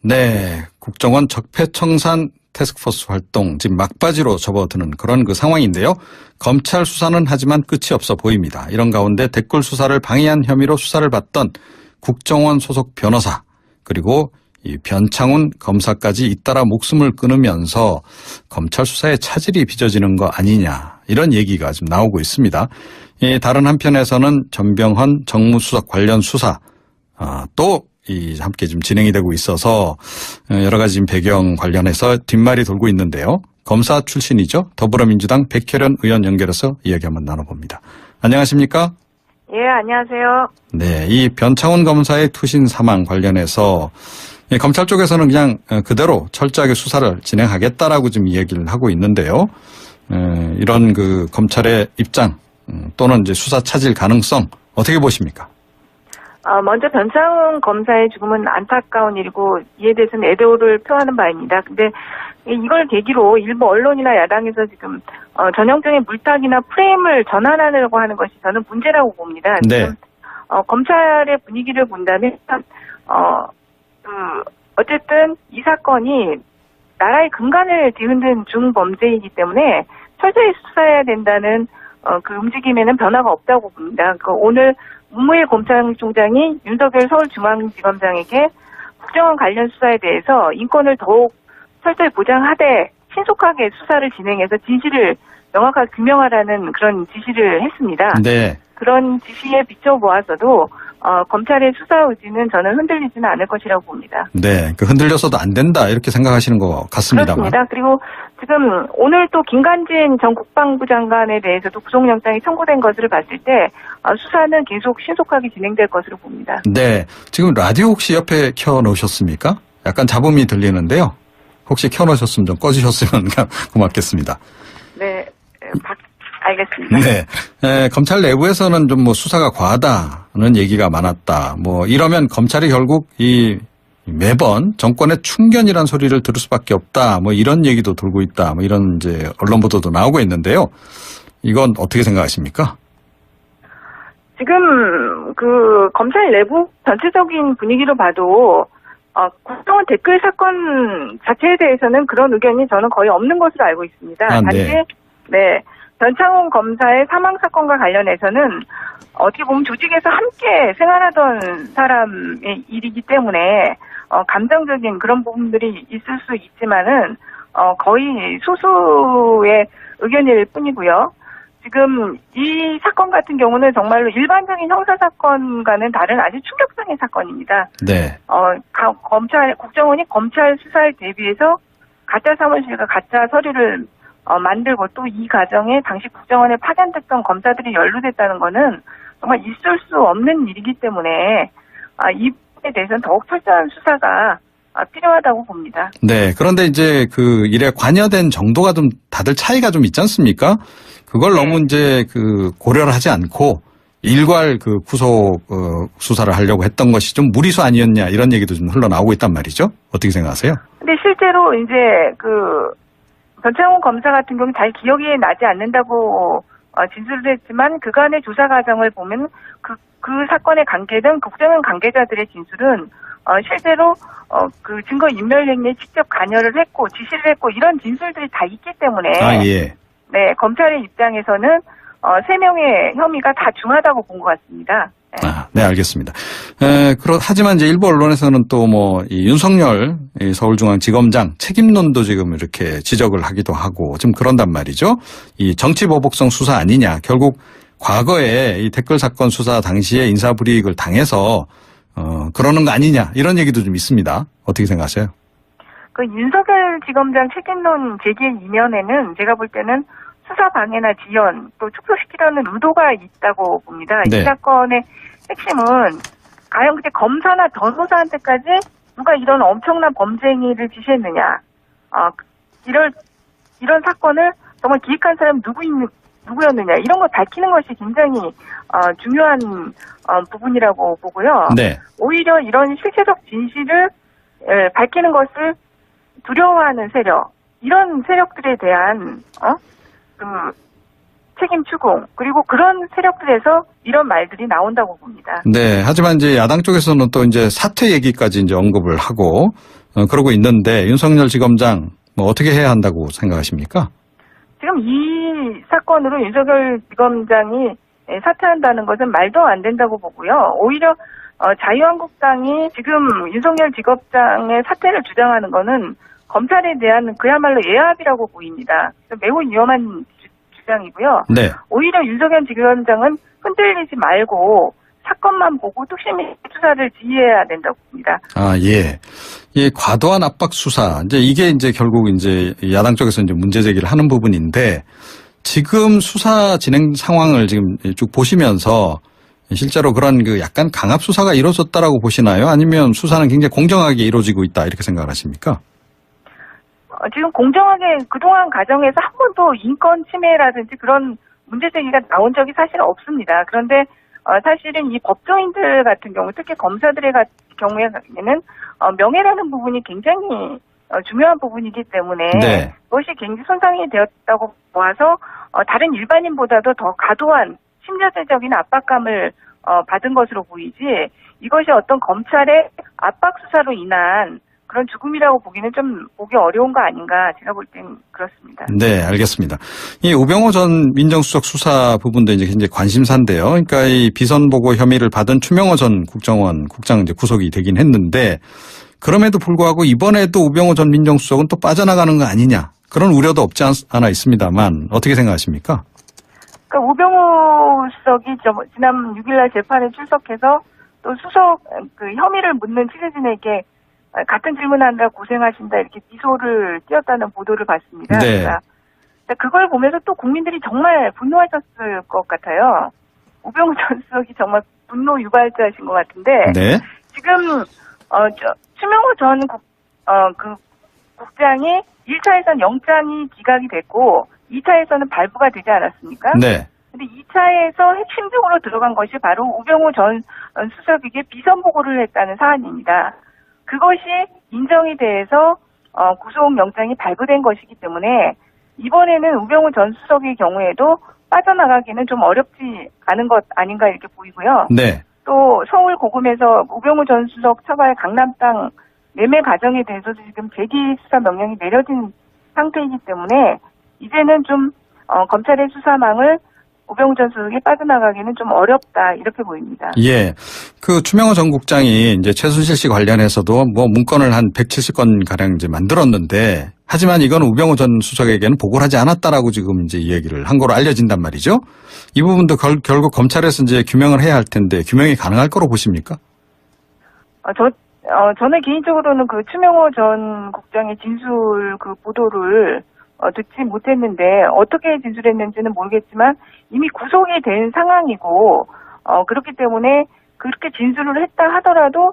네, 국정원 적폐청산 태스크포스 활동 지금 막바지로 접어드는 그런 그 상황인데요. 검찰 수사는 하지만 끝이 없어 보입니다. 이런 가운데 댓글 수사를 방해한 혐의로 수사를 받던 국정원 소속 변호사 그리고 이 변창훈 검사까지 잇따라 목숨을 끊으면서 검찰 수사에 차질이 빚어지는 거 아니냐 이런 얘기가 지금 나오고 있습니다. 다른 한편에서는 전병헌 정무수석 관련 수사 또 함께 지금 진행이 되고 있어서 여러 가지 지금 배경 관련해서 뒷말이 돌고 있는데요. 검사 출신이죠. 더불어민주당 백혜련 의원 연결해서 이야기 한번 나눠봅니다. 안녕하십니까? 예, 안녕하세요. 네, 이 변창훈 검사의 투신 사망 관련해서 검찰 쪽에서는 그냥 그대로 철저하게 수사를 진행하겠다라고 지금 얘기를 하고 있는데요. 이런 그 검찰의 입장 또는 이제 수사 차질 가능성 어떻게 보십니까? 먼저 변창훈 검사의 죽음은 안타까운 일이고 이에 대해서는 애도를 표하는 바입니다. 근데 이걸 계기로 일부 언론이나 야당에서 지금 전형적인 물타기나 프레임을 전환하려고 하는 것이 저는 문제라고 봅니다. 네. 지금 검찰의 분위기를 본다면 어쨌든 이 사건이 나라의 근간을 뒤흔든 중범죄이기 때문에 철저히 수사해야 된다는 그 움직임에는 변화가 없다고 봅니다. 오늘 문무일 검찰총장이 윤석열 서울중앙지검장에게 국정원 관련 수사에 대해서 인권을 더욱 철저히 보장하되 신속하게 수사를 진행해서 진실을 명확하게 규명하라는 그런 지시를 했습니다. 네. 그런 지시에 비춰보아서도 검찰의 수사 의지는 저는 흔들리지는 않을 것이라고 봅니다. 네, 흔들려서도 안 된다 이렇게 생각하시는 것 같습니다만. 그렇습니다. 그리고 지금 오늘 또 김관진 전 국방부 장관에 대해서도 구속영장이 청구된 것을 봤을 때 수사는 계속 신속하게 진행될 것으로 봅니다. 네, 지금 라디오 혹시 옆에 켜놓으셨습니까? 약간 잡음이 들리는데요. 혹시 켜놓으셨으면 좀 꺼주셨으면 고맙겠습니다. 네, 알겠습니다. 네, 검찰 내부에서는 좀 수사가 과하다는 얘기가 많았다. 이러면 검찰이 결국 매번 정권의 충견이란 소리를 들을 수밖에 없다. 이런 얘기도 돌고 있다. 이런 이제 언론 보도도 나오고 있는데요. 이건 어떻게 생각하십니까? 지금 검찰 내부 전체적인 분위기로 봐도 국정원 댓글 사건 자체에 대해서는 그런 의견이 저는 거의 없는 것으로 알고 있습니다. 단지 변창훈 검사의 사망 사건과 관련해서는 어떻게 보면 조직에서 함께 생활하던 사람의 일이기 때문에 감정적인 그런 부분들이 있을 수 있지만은 거의 소수의 의견일 뿐이고요. 지금 이 사건 같은 경우는 정말로 일반적인 형사 사건과는 다른 아주 충격적인 사건입니다. 네. 국정원이 검찰 수사에 대비해서 가짜 사무실과 가짜 서류를 만들고 또 이 과정에 당시 국정원에 파견됐던 검사들이 연루됐다는 거는 정말 있을 수 없는 일이기 때문에 이 부분에 대해서는 더욱 철저한 수사가 필요하다고 봅니다. 네. 그런데 이제 그 일에 관여된 정도가 좀 다들 차이가 좀 있지 않습니까? 그걸 너무 이제 고려를 하지 않고 일괄 구속 수사를 하려고 했던 것이 좀 무리수 아니었냐 이런 얘기도 좀 흘러나오고 있단 말이죠. 어떻게 생각하세요? 근데 실제로 이제 변창훈 검사 같은 경우는 잘 기억이 나지 않는다고 진술을 했지만 그간의 조사 과정을 보면 그 사건에 관계된 국정원 관계자들의 진술은 실제로 증거 인멸 행위에 직접 관여를 했고 지시를 했고 이런 진술들이 다 있기 때문에 네, 검찰의 입장에서는 3명의 혐의가 다 중하다고 본 것 같습니다. 네, 알겠습니다. 하지만 이제 일부 언론에서는 또 이 윤석열 서울중앙지검장 책임론도 지금 이렇게 지적을 하기도 하고 좀 그런단 말이죠. 이 정치보복성 수사 아니냐. 결국 과거에 이 댓글 사건 수사 당시에 인사불이익을 당해서 그러는 거 아니냐. 이런 얘기도 좀 있습니다. 어떻게 생각하세요? 윤석열 지검장 책임론 제기 이면에는 제가 볼 때는 수사 방해나 지연 또 축소시키려는 의도가 있다고 봅니다. 네. 이 사건의 핵심은 과연 그때 검사나 변호사한테까지 누가 이런 엄청난 범죄 행위를 지시했느냐. 이런 사건을 정말 기획한 사람이 누구였느냐. 이런 걸 밝히는 것이 굉장히 중요한 부분이라고 보고요. 네. 오히려 이런 실체적 진실을 밝히는 것을 두려워하는 세력, 이런 세력들에 대한 책임 추궁 그리고 그런 세력들에서 이런 말들이 나온다고 봅니다. 네, 하지만 이제 야당 쪽에서는 또 이제 사퇴 얘기까지 이제 언급을 하고 그러고 있는데 윤석열 지검장 뭐 어떻게 해야 한다고 생각하십니까? 지금 이 사건으로 윤석열 지검장이 사퇴한다는 것은 말도 안 된다고 보고요. 오히려 자유한국당이 지금 윤석열 지검장의 사퇴를 주장하는 것은 검찰에 대한 그야말로 예합이라고 보입니다. 매우 위험한 주장이고요. 네. 오히려 윤석열 지검장은 흔들리지 말고 사건만 보고 뚝심있게 수사를 지휘해야 된다고 봅니다. 아, 예. 예, 과도한 압박 수사. 이게 이제 결국 이제 야당 쪽에서 이제 문제 제기를 하는 부분인데 지금 수사 진행 상황을 지금 쭉 보시면서 실제로 그런 그 약간 강압 수사가 이루어졌다라고 보시나요? 아니면 수사는 굉장히 공정하게 이루어지고 있다 이렇게 생각을 하십니까? 지금 공정하게 그동안 과정에서 한 번도 인권 침해라든지 그런 문제 제기가 나온 적이 사실 없습니다. 그런데 사실은 이 법조인들 같은 경우, 특히 검사들의 경우에는 명예라는 부분이 굉장히 중요한 부분이기 때문에 네. 그것이 굉장히 손상이 되었다고 보아서 다른 일반인보다도 더 과도한 심리적인 압박감을 받은 것으로 보이지 이것이 어떤 검찰의 압박 수사로 인한 그런 죽음이라고 보기는 좀 보기 어려운 거 아닌가 제가 볼 땐 그렇습니다. 네, 알겠습니다. 이 우병우 전 민정수석 수사 부분도 이제 굉장히 관심사인데요. 그러니까 이 비선 보고 혐의를 받은 추명호 전 국정원 국장 이제 구속이 되긴 했는데 그럼에도 불구하고 이번에도 우병우 전 민정수석은 또 빠져나가는 거 아니냐 그런 우려도 없지 않아 있습니다만 어떻게 생각하십니까? 그러니까 우병우 수석이 지난 6일날 재판에 출석해서 또 수석 그 혐의를 묻는 취재진에게 같은 질문하느라 고생하신다 이렇게 미소를 띄었다는 보도를 봤습니다. 네. 그러니까 그걸 보면서 또 국민들이 정말 분노하셨을 것 같아요. 우병우 전 수석이 정말 분노 유발자이신 것 같은데 네. 지금 추명호 전 국장이 1차에서는 영장이 기각이 됐고 2차에서는 발부가 되지 않았습니까? 네. 근데 2차에서 핵심적으로 들어간 것이 바로 우병우 전 수석에게 비선 보고를 했다는 사안입니다. 그것이 인정이 돼서 구속영장이 발부된 것이기 때문에 이번에는 우병우 전 수석의 경우에도 빠져나가기는 좀 어렵지 않은 것 아닌가 이렇게 보이고요. 네. 또 서울 고검에서 우병우 전 수석 처발 강남 땅 매매 과정에 대해서도 지금 재기 수사 명령이 내려진 상태이기 때문에 이제는 좀 검찰의 수사망을 우병우 전 수석이 빠져나가기는 좀 어렵다 이렇게 보입니다. 예, 그 추명호 전 국장이 이제 최순실 씨 관련해서도 뭐 문건을 한 170건 가량 이제 만들었는데 하지만 이건 우병우 전 수석에게는 보고를 하지 않았다라고 지금 이제 이 얘기를 한 거로 알려진단 말이죠. 이 부분도 결국 검찰에서 이제 규명을 해야 할 텐데 규명이 가능할 거로 보십니까? 저는 개인적으로는 그 추명호 전 국장의 진술 그 보도를 듣지 못했는데 어떻게 진술했는지는 모르겠지만 이미 구속이 된 상황이고 그렇기 때문에 그렇게 진술을 했다 하더라도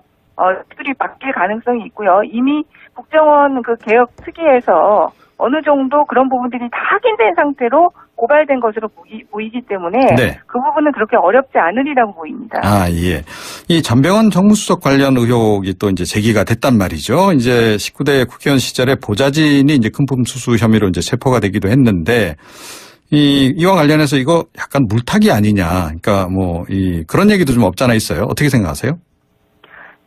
들이 바뀔 가능성이 있고요. 이미 국정원 그 개혁 특위에서 어느 정도 그런 부분들이 다 확인된 상태로 고발된 것으로 보이기 때문에 네. 그 부분은 그렇게 어렵지 않으리라고 보입니다. 아, 예. 이 전병헌 정무수석 관련 의혹이 또 이제 제기가 됐단 말이죠. 이제 19대 국회의원 시절에 보좌진이 이제 금품 수수 혐의로 이제 체포가 되기도 했는데 이와 관련해서 이거 약간 물타기 아니냐. 그러니까 뭐 그런 얘기도 좀 없잖아 있어요. 어떻게 생각하세요?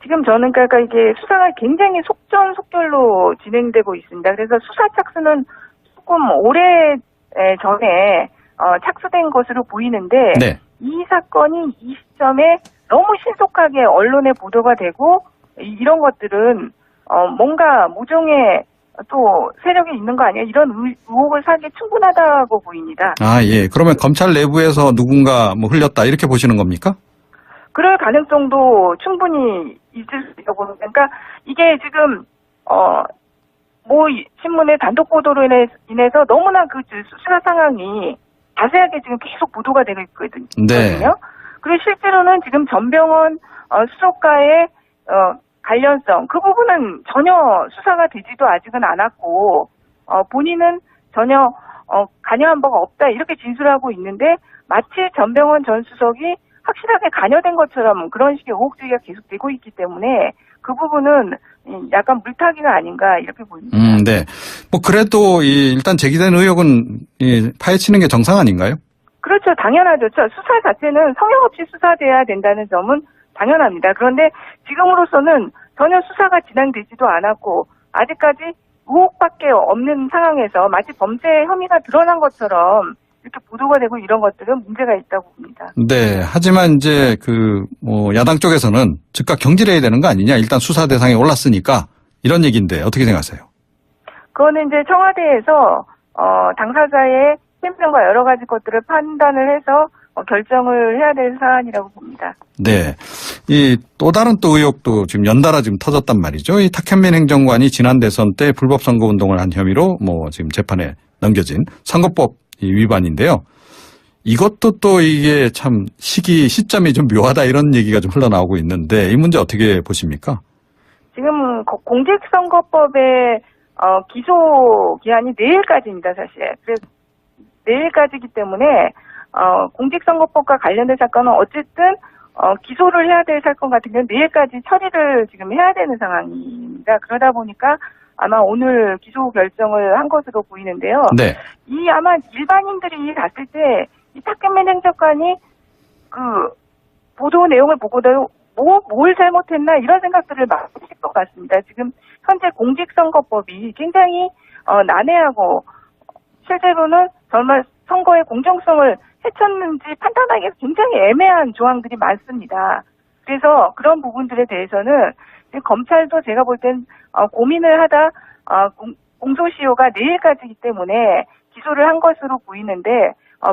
지금 저는 그러니까 이게 수사가 굉장히 속전속결로 진행되고 있습니다. 그래서 수사 착수는 조금 오래 전에 착수된 것으로 보이는데 네. 이 사건이 이 시점에 너무 신속하게 언론에 보도가 되고 이런 것들은 뭔가 모종의 또 세력이 있는 거 아니에요? 이런 의혹을 사기에 충분하다고 보입니다. 아, 예. 그러면 검찰 내부에서 누군가 뭐 흘렸다 이렇게 보시는 겁니까? 그럴 가능성도 충분히 있을 수 있다고 봅니다. 그러니까 이게 지금 뭐 신문의 단독 보도로 인해서 너무나 그 수사 상황이 자세하게 지금 계속 보도가 되고 있거든요. 네. 그리고 실제로는 지금 전병헌 수석과의 관련성 그 부분은 전혀 수사가 되지도 아직은 않았고 본인은 전혀 관여한 바가 없다 이렇게 진술하고 있는데 마치 전병헌 전 수석이 확실하게 관여된 것처럼 그런 식의 의혹 제기가 계속되고 있기 때문에 그 부분은 약간 물타기가 아닌가 이렇게 보입니다. 네. 뭐 그래도 일단 제기된 의혹은 파헤치는 게 정상 아닌가요? 그렇죠. 당연하죠. 수사 자체는 성역 없이 수사돼야 된다는 점은 당연합니다. 그런데 지금으로서는 전혀 수사가 진행되지도 않았고 아직까지 의혹밖에 없는 상황에서 마치 범죄 혐의가 드러난 것처럼 이렇게 보도가 되고 이런 것들은 문제가 있다고 봅니다. 네. 하지만 이제 야당 쪽에서는 즉각 경질해야 되는 거 아니냐. 일단 수사 대상에 올랐으니까 이런 얘기인데 어떻게 생각하세요? 그거는 이제 청와대에서 당사자의 신변과 여러 가지 것들을 판단을 해서 결정을 해야 될 사안이라고 봅니다. 네. 또 다른 의혹도 지금 연달아 지금 터졌단 말이죠. 이 탁현민 행정관이 지난 대선 때 불법 선거 운동을 한 혐의로 지금 재판에 넘겨진 선거법 위반인데요. 이것도 또 이게 참 시점이 좀 묘하다 이런 얘기가 좀 흘러나오고 있는데 이 문제 어떻게 보십니까? 지금 공직선거법의 기소 기한이 내일까지입니다, 사실. 그래서 내일까지이기 때문에 공직선거법과 관련된 사건은 어쨌든 기소를 해야 될 사건 같은 경우는 내일까지 처리를 지금 해야 되는 상황입니다. 그러다 보니까 아마 오늘 기소 결정을 한 것으로 보이는데요. 네. 아마 일반인들이 봤을 때 이 탁현민 행정관이 보도 내용을 보고도 뭘 잘못했나 이런 생각들을 많이 하실 것 같습니다. 지금 현재 공직선거법이 굉장히 난해하고 실제로는 정말 선거의 공정성을 해쳤는지 판단하기가 굉장히 애매한 조항들이 많습니다. 그래서 그런 부분들에 대해서는 검찰도 제가 볼 땐 고민을 하다 공소시효가 내일까지이기 때문에 기소를 한 것으로 보이는데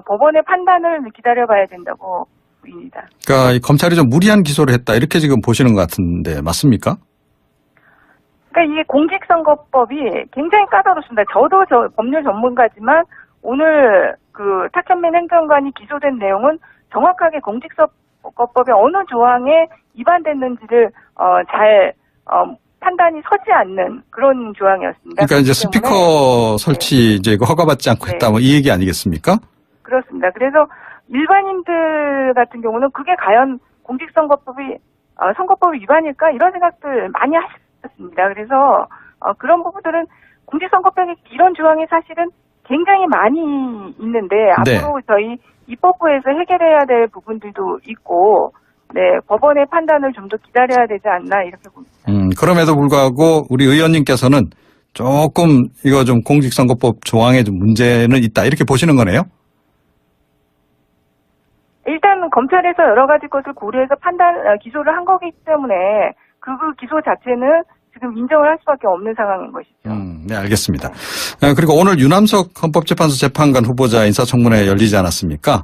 법원의 판단을 기다려봐야 된다고 보입니다. 그러니까 검찰이 좀 무리한 기소를 했다 이렇게 지금 보시는 것 같은데 맞습니까? 그러니까 이게 공직선거법이 굉장히 까다롭습니다. 저도 법률 전문가지만 오늘 탁현민 행정관이 기소된 내용은 정확하게 공직선거법의 어느 조항에 위반됐는지를 잘 판단이 서지 않는 그런 조항이었습니다. 그러니까 이제 스피커 설치 이제 허가받지 않고 했다 이 얘기 아니겠습니까? 그렇습니다. 그래서 일반인들 같은 경우는 그게 과연 공직선거법이 선거법 위반일까 이런 생각들 많이 하셨습니다. 그래서 그런 부분들은 공직선거법의 이런 조항이 사실은 굉장히 많이 있는데 네. 앞으로 저희 입법부에서 해결해야 될 부분들도 있고 법원의 판단을 좀 더 기다려야 되지 않나 이렇게 봅니다. 그럼에도 불구하고 우리 의원님께서는 조금 이거 좀 공직선거법 조항에 좀 문제는 있다 이렇게 보시는 거네요? 일단 검찰에서 여러 가지 것을 고려해서 기소를 한 거기 때문에 그 기소 자체는 지금 인정을 할 수밖에 없는 상황인 것이죠. 네, 알겠습니다. 그리고 오늘 유남석 헌법재판소 재판관 후보자 인사청문회 열리지 않았습니까?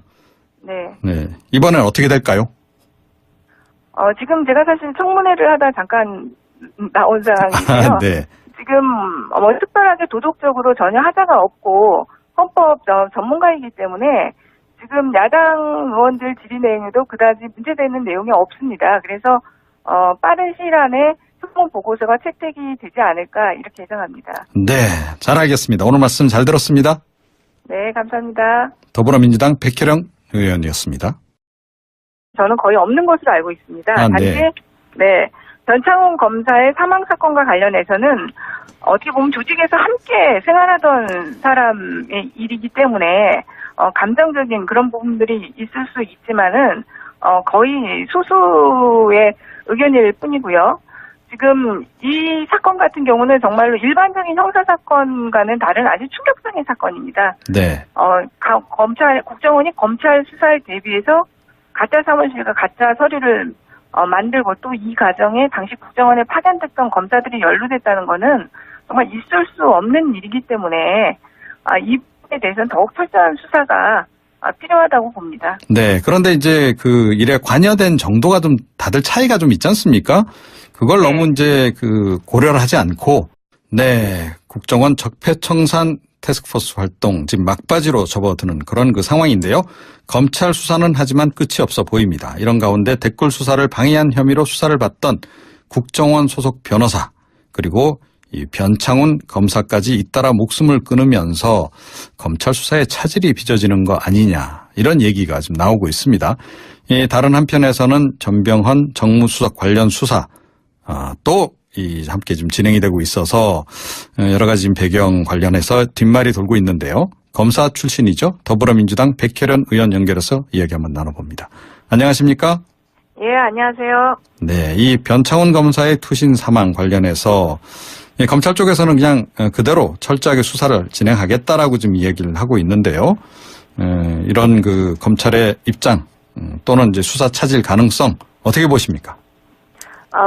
네. 네. 이번엔 어떻게 될까요? 지금 제가 사실 청문회를 하다 잠깐 나온 상황인데요. 네. 지금 특별하게 도덕적으로 전혀 하자가 없고 헌법 전문가이기 때문에 지금 야당 의원들 질의 내용에도 그다지 문제되는 내용이 없습니다. 그래서 빠른 시일 안에 특검 보고서가 채택이 되지 않을까 이렇게 예상합니다. 네, 잘 알겠습니다. 오늘 말씀 잘 들었습니다. 네, 감사합니다. 더불어민주당 백혜령 의원이었습니다. 저는 거의 없는 것으로 알고 있습니다. 단지 변창훈 검사의 사망 사건과 관련해서는 어떻게 보면 조직에서 함께 생활하던 사람의 일이기 때문에 감정적인 그런 부분들이 있을 수 있지만은 거의 소수의 의견일 뿐이고요. 지금 이 사건 같은 경우는 정말로 일반적인 형사 사건과는 다른 아주 충격적인 사건입니다. 네. 국정원이 검찰 수사에 대비해서 가짜 사무실과 가짜 서류를 만들고 또 이 과정에 당시 국정원에 파견됐던 검사들이 연루됐다는 것은 정말 있을 수 없는 일이기 때문에 이 부분에 대해서는 더욱 철저한 수사가 필요하다고 봅니다. 네. 그런데 이제 그 일에 관여된 정도가 좀 다들 차이가 좀 있지 않습니까? 그걸 너무 이제 고려를 하지 않고 국정원 적폐청산 태스크포스 활동 지금 막바지로 접어드는 그런 상황인데요. 검찰 수사는 하지만 끝이 없어 보입니다. 이런 가운데 댓글 수사를 방해한 혐의로 수사를 받던 국정원 소속 변호사 그리고 이 변창훈 검사까지 잇따라 목숨을 끊으면서 검찰 수사에 차질이 빚어지는 거 아니냐 이런 얘기가 지금 나오고 있습니다. 다른 한편에서는 전병헌 정무수석 관련 수사 또 함께 좀 진행이 되고 있어서 여러 가지 배경 관련해서 뒷말이 돌고 있는데요. 검사 출신이죠. 더불어민주당 백혜련 의원 연결해서 이야기 한번 나눠봅니다. 안녕하십니까? 예, 안녕하세요. 네, 이 변창훈 검사의 투신 사망 관련해서 검찰 쪽에서는 그냥 그대로 철저하게 수사를 진행하겠다라고 지금 이야기를 하고 있는데요. 이런 그 검찰의 입장 또는 이제 수사 차질 가능성 어떻게 보십니까?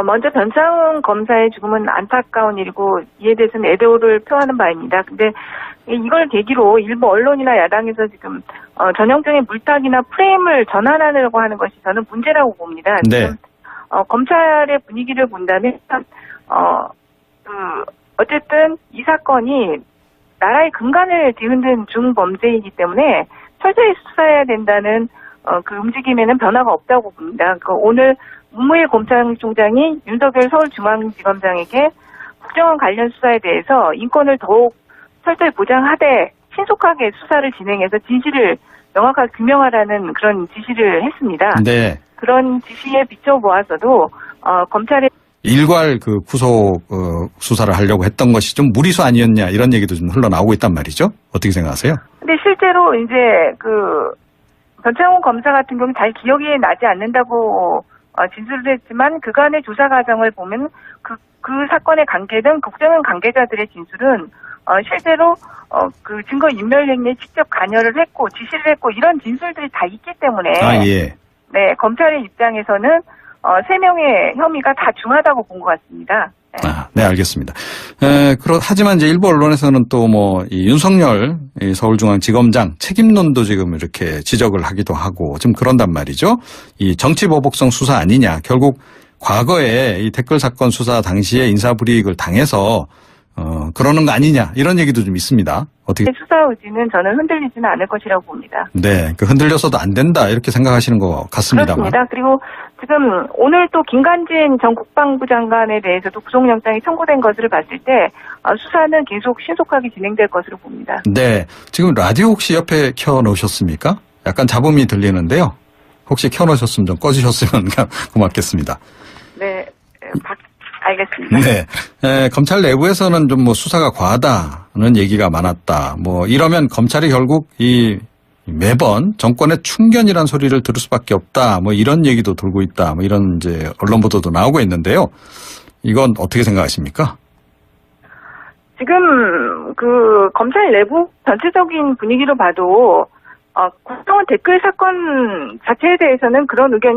먼저 변창훈 검사의 죽음은 안타까운 일이고 이에 대해서는 애도를 표하는 바입니다. 근데 이걸 계기로 일부 언론이나 야당에서 지금 전형적인 물타기나 프레임을 전환하려고 하는 것이 저는 문제라고 봅니다. 네. 지금 검찰의 분위기를 본다면 어쨌든 이 사건이 나라의 근간을 뒤흔든 중범죄이기 때문에 철저히 수사해야 된다는 그 움직임에는 변화가 없다고 봅니다. 오늘 문무일 검찰총장이 윤석열 서울중앙지검장에게 국정원 관련 수사에 대해서 인권을 더욱 철저히 보장하되 신속하게 수사를 진행해서 진실을 명확하게 규명하라는 그런 지시를 했습니다. 네. 그런 지시에 비춰보아서도 검찰의 일괄 그 구속 수사를 하려고 했던 것이 좀 무리수 아니었냐 이런 얘기도 좀 흘러나오고 있단 말이죠. 어떻게 생각하세요? 근데 실제로 이제 그 변창훈 검사 같은 경우는 잘 기억이 나지 않는다고 진술을 했지만 그간의 조사 과정을 보면 그 사건에 관계된 국정원 관계자들의 진술은 실제로 그 증거 인멸 행위에 직접 관여를 했고 지시를 했고 이런 진술들이 다 있기 때문에 예. 네, 검찰의 입장에서는 3명의 혐의가 다 중하다고 본 것 같습니다. 네. 네, 알겠습니다. 하지만 이제 일부 언론에서는 또 이 윤석열 서울중앙지검장 책임론도 지금 이렇게 지적을 하기도 하고 좀 그런단 말이죠. 이 정치보복성 수사 아니냐. 결국 과거에 이 댓글 사건 수사 당시에 인사불이익을 당해서 그러는 거 아니냐 이런 얘기도 좀 있습니다. 어떻게? 수사 의지는 저는 흔들리지는 않을 것이라고 봅니다. 네, 흔들려서도 안 된다 이렇게 생각하시는 것 같습니다만. 그렇습니다. 그리고 지금 오늘 또 김관진 전 국방부 장관에 대해서도 구속영장이 청구된 것을 봤을 때 수사는 계속 신속하게 진행될 것으로 봅니다. 네, 지금 라디오 혹시 옆에 켜놓으셨습니까? 약간 잡음이 들리는데요. 혹시 켜놓으셨으면 좀 꺼주셨으면 고맙겠습니다. 네, 알겠습니다. 네, 검찰 내부에서는 좀 수사가 과하다는 얘기가 많았다. 이러면 검찰이 결국 매번 정권의 충견이란 소리를 들을 수밖에 없다. 이런 얘기도 돌고 있다. 이런 이제 언론 보도도 나오고 있는데요. 이건 어떻게 생각하십니까? 지금 그 검찰 내부 전체적인 분위기로 봐도 국정원 댓글 사건 자체에 대해서는 그런 의견이